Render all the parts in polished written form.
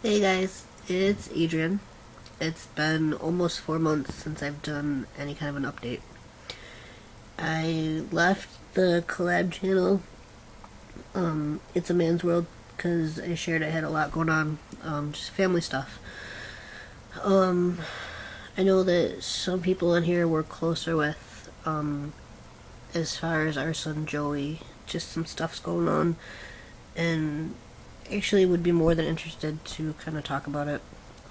Hey guys, it's Adrian. It's been almost 4 months since I've done any kind of an update. I left the collab channel, It's a Man's World, because I shared I had a lot going on, just family stuff. Um, I know that some people on here we're closer with, as far as our son Joey, just some stuff's going on, and actually would be more than interested to kind of talk about it.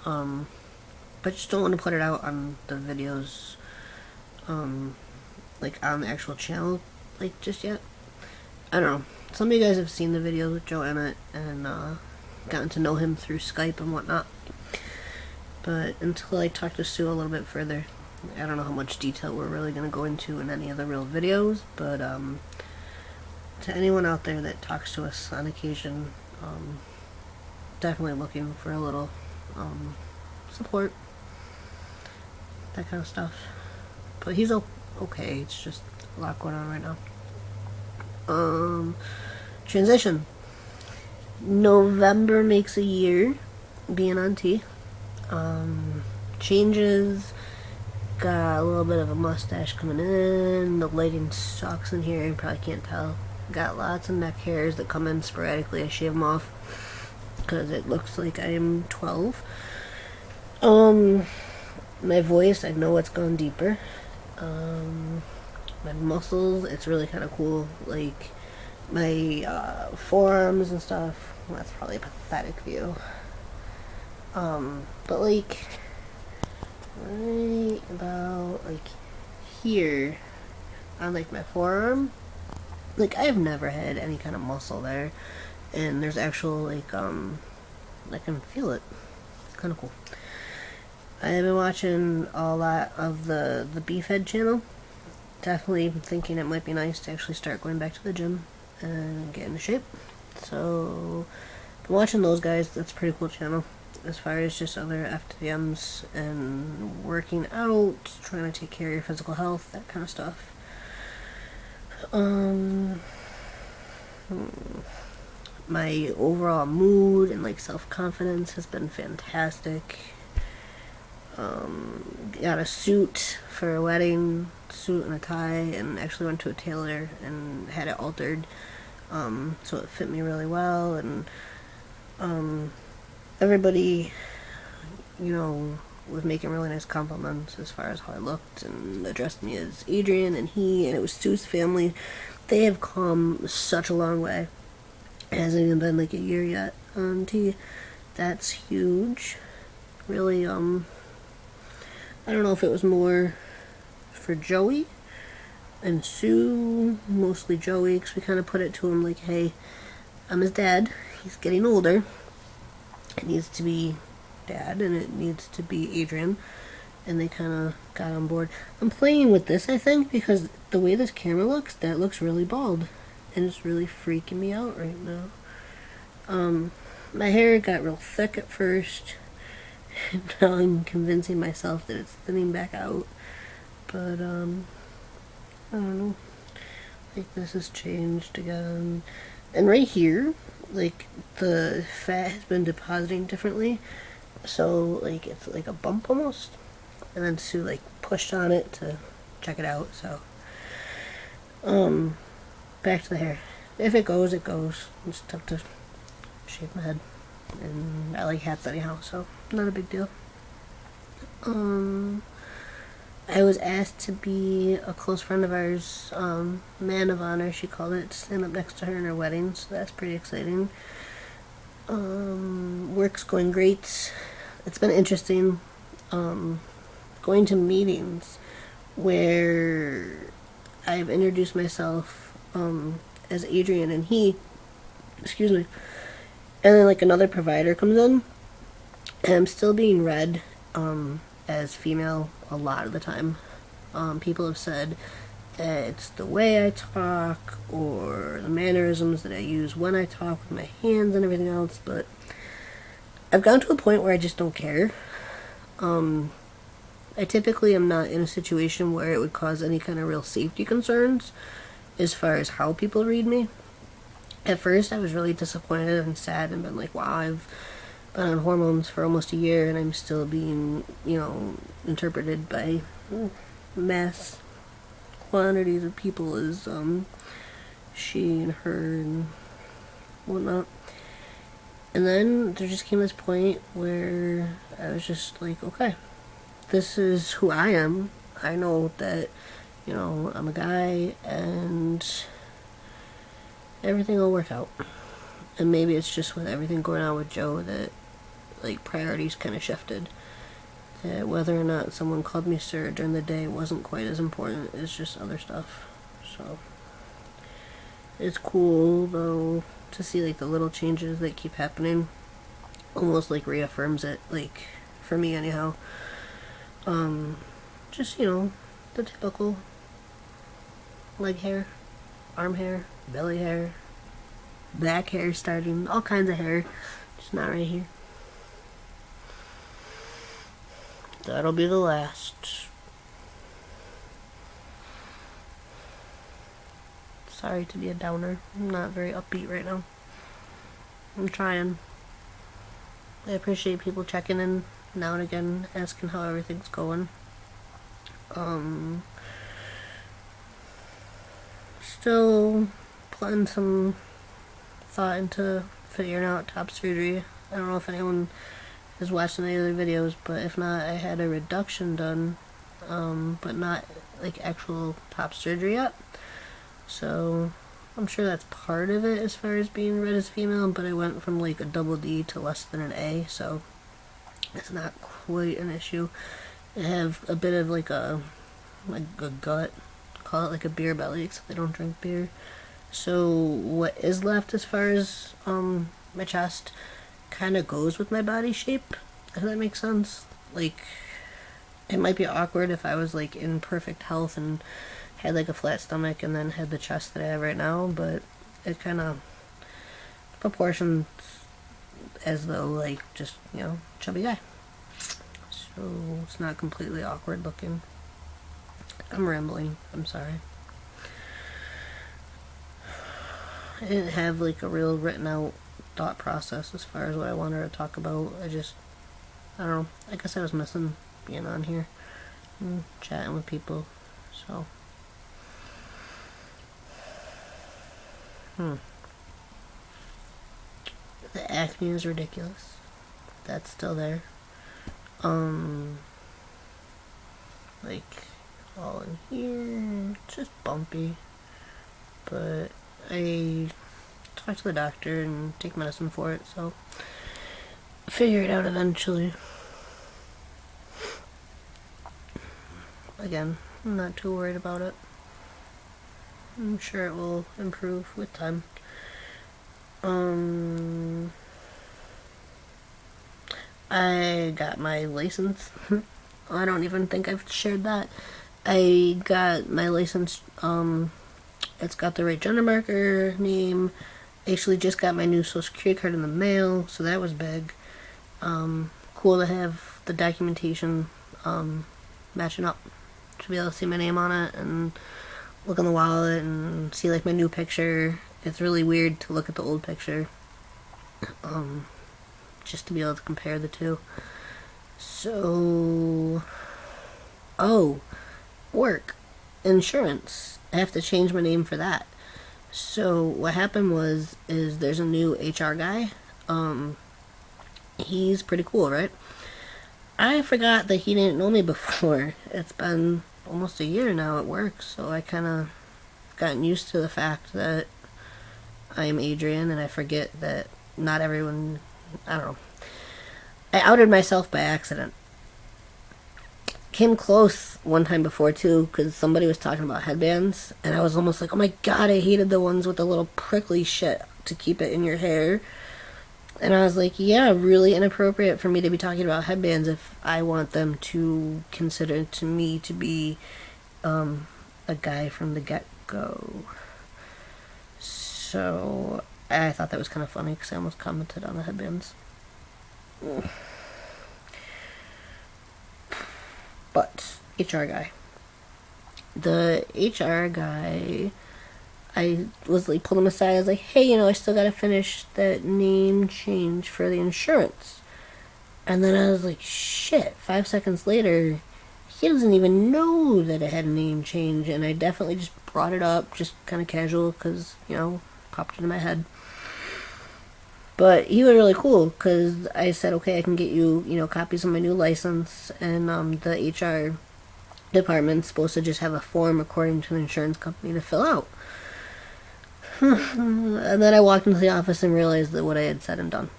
But just don't want to put it out on the videos, um, like on the actual channel, like just yet. I don't know. Some of you guys have seen the videos with Joe Emmett and gotten to know him through Skype and whatnot. But until I talk to Sue a little bit further, I don't know how much detail we're really going to go into in any of the real videos. But to anyone out there that talks to us on occasion, definitely looking for a little support, that kind of stuff. But he's okay. It's just a lot going on right now. Transition. November makes a year being on T. Changes. Got a little bit of a mustache coming in. The lighting sucks in here. You probably can't tell. Got lots of neck hairs that come in sporadically. I shave them off because it looks like I am 12. My voice, I know it's gone deeper. My muscles, it's really kind of cool. Like my forearms and stuff. Well, that's probably a pathetic view. But like right about like here on like my forearm, like I've never had any kind of muscle there, and there's actual like I can feel it. It's kind of cool. I have been watching a lot of the Beefhead channel. Definitely thinking it might be nice to actually start going back to the gym and get into shape. So, been watching those guys. That's a pretty cool channel. As far as just other FTMs and working out, trying to take care of your physical health, that kind of stuff. My overall mood and like self-confidence has been fantastic. Got a suit for a wedding, suit and a tie, and actually went to a tailor and had it altered, so it fit me really well. And everybody, was making really nice compliments as far as how I looked and addressed me as Adrian and he, and it was Sue's family. They have come such a long way. It hasn't even been like a year yet on T. That's huge. Really, I don't know if it was more for Joey and Sue, mostly Joey, because we kind of put it to him like, hey, I'm his dad. He's getting older. It needs to be dad, and it needs to be Adrian. And they kind of got on board. I'm playing with this, I think, because the way this camera looks, that looks really bald. And it's really freaking me out right now. My hair got real thick at first. Now I'm convincing myself that it's thinning back out. But, I don't know. Like, this has changed again. And right here, like, the fat has been depositing differently. So, like, it's like a bump almost. And then Sue, like, pushed on it to check it out, so. Back to the hair. If it goes, it goes. It's tough to shave my head. And I like hats anyhow, so not a big deal. I was asked to be a close friend of ours, man of honor, she called it, to stand up next to her in her wedding, so that's pretty exciting. Work's going great. It's been interesting, going to meetings where I've introduced myself, as Adrian and he, excuse me, and then like another provider comes in, and I'm still being read, as female a lot of the time. People have said it's the way I talk or the mannerisms that I use when I talk with my hands and everything else, but I've gotten to a point where I just don't care. I typically am not in a situation where it would cause any kind of real safety concerns as far as how people read me. At first I was really disappointed and sad and been like, wow, I've been on hormones for almost a year, and I'm still being, interpreted by mass quantities of people as she and her and whatnot. And then there just came this point where I was just like, okay, this is who I am. I know that, I'm a guy and everything will work out. And maybe it's just with everything going on with Joe that, like, priorities kind of shifted. That whether or not someone called me sir during the day wasn't quite as important as just other stuff. So, it's cool, though, to see, like, the little changes that keep happening. Almost, like, reaffirms it, like, for me, anyhow. Just, the typical leg hair, arm hair, belly hair, back hair starting, all kinds of hair, just not right here. That'll be the last. Sorry to be a downer. I'm not very upbeat right now. I'm trying. I appreciate people checking in now and again, asking how everything's going. Still putting some thought into figuring out top surgery. I don't know if anyone has watched any other videos, but if not, I had a reduction done, but not like actual top surgery yet. So I'm sure that's part of it as far as being read as female, but I went from like a double D to less than an A, so it's not quite an issue. I have a bit of like a gut, call it like a beer belly, except I don't drink beer. So what is left as far as my chest kind of goes with my body shape, if that makes sense. Like, it might be awkward if I was like in perfect health and had like a flat stomach and then had the chest that I have right now, but it kind of proportions as though like just, chubby guy. So it's not completely awkward looking. I'm rambling, I'm sorry. I didn't have like a real written out thought process as far as what I wanted to talk about. I don't know, I guess I was missing being on here and chatting with people, so. The acne is ridiculous. That's still there. Like, all in here, it's just bumpy. But I talk to the doctor and take medicine for it, so figure it out eventually. Again, I'm not too worried about it. I'm sure it will improve with time. I got my license. I don't even think I've shared that. I got my license, it's got the right gender marker name. Actually just got my new social security card in the mail, so that was big. Cool to have the documentation, matching up. To be able to see my name on it and look in the wallet and see like my new picture. It's really weird to look at the old picture, just to be able to compare the two. So, work, insurance. I have to change my name for that. So what happened is there's a new HR guy. He's pretty cool, right? I forgot that he didn't know me before. It's been almost a year now at work, so I kind of gotten used to the fact that I am Adrian, and I forget that not everyone, I don't know. I outed myself by accident. Came close one time before too, because somebody was talking about headbands, and I was almost like, oh my god, I hated the ones with the little prickly shit to keep it in your hair. And I was like, yeah, really inappropriate for me to be talking about headbands if I want them to consider to me to be a guy from the get-go. So I thought that was kind of funny because I almost commented on the headbands. But HR guy. The HR guy, I was like, pulled him aside. I was like, hey, I still gotta finish that name change for the insurance. And then I was like, shit, 5 seconds later, he doesn't even know that it had a name change. And I definitely just brought it up, just kind of casual, because, popped into my head. But he was really cool because I said, okay, I can get you, copies of my new license. And the HR department's supposed to just have a form according to the insurance company to fill out. And then I walked into the office and realized that what I had said and done.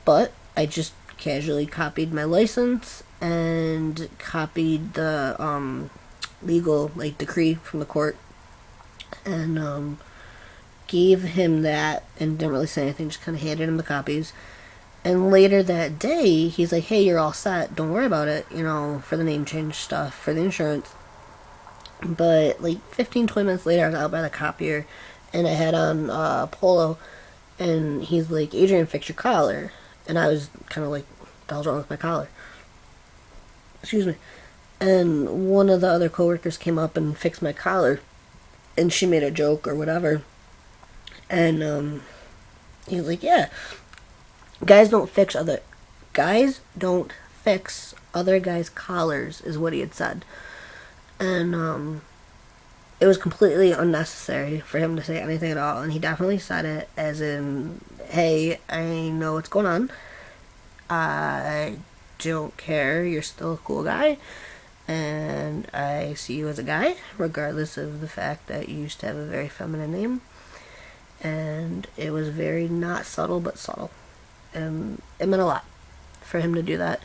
But I just casually copied my license and copied the legal decree from the court and gave him that and didn't really say anything, just kind of handed him the copies. And later that day, he's like, hey, you're all set. Don't worry about it, for the name change stuff, for the insurance. But 15, 20 minutes later, I was out by the copier and I had on polo. And he's like, Adrian, fix your collar. And I was kind of like, what the hell's wrong with my collar? Excuse me. And one of the other coworkers came up and fixed my collar. And she made a joke or whatever. And he was like, yeah, guys don't fix other guys' collars, is what he had said. And it was completely unnecessary for him to say anything at all. And he definitely said it as in, hey, I know what's going on. I don't care. You're still a cool guy. And I see you as a guy, regardless of the fact that you used to have a very feminine name. And it was very not subtle, but subtle. And it meant a lot for him to do that.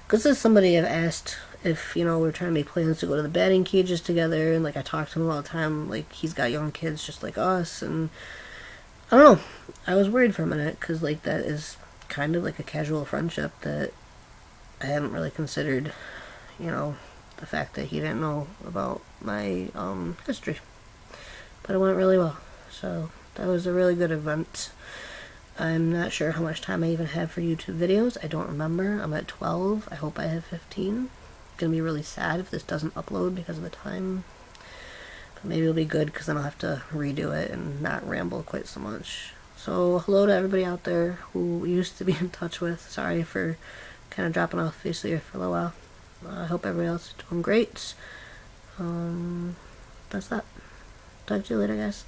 Because as somebody I've asked if, we're trying to make plans to go to the batting cages together, and I talk to him all the time, he's got young kids just like us, and I don't know, I was worried for a minute, because that is kind of like a casual friendship that I hadn't really considered, the fact that he didn't know about my history. But it went really well, so that was a really good event. I'm not sure how much time I even have for YouTube videos. I don't remember. I'm at 12. I hope I have 15. It's going to be really sad if this doesn't upload because of the time. But maybe it'll be good because then I'll have to redo it and not ramble quite so much. So hello to everybody out there who used to be in touch with. Sorry for kind of dropping off the face of the earth for a little while. I hope everybody else is doing great. That's that. Talk to you later, guys.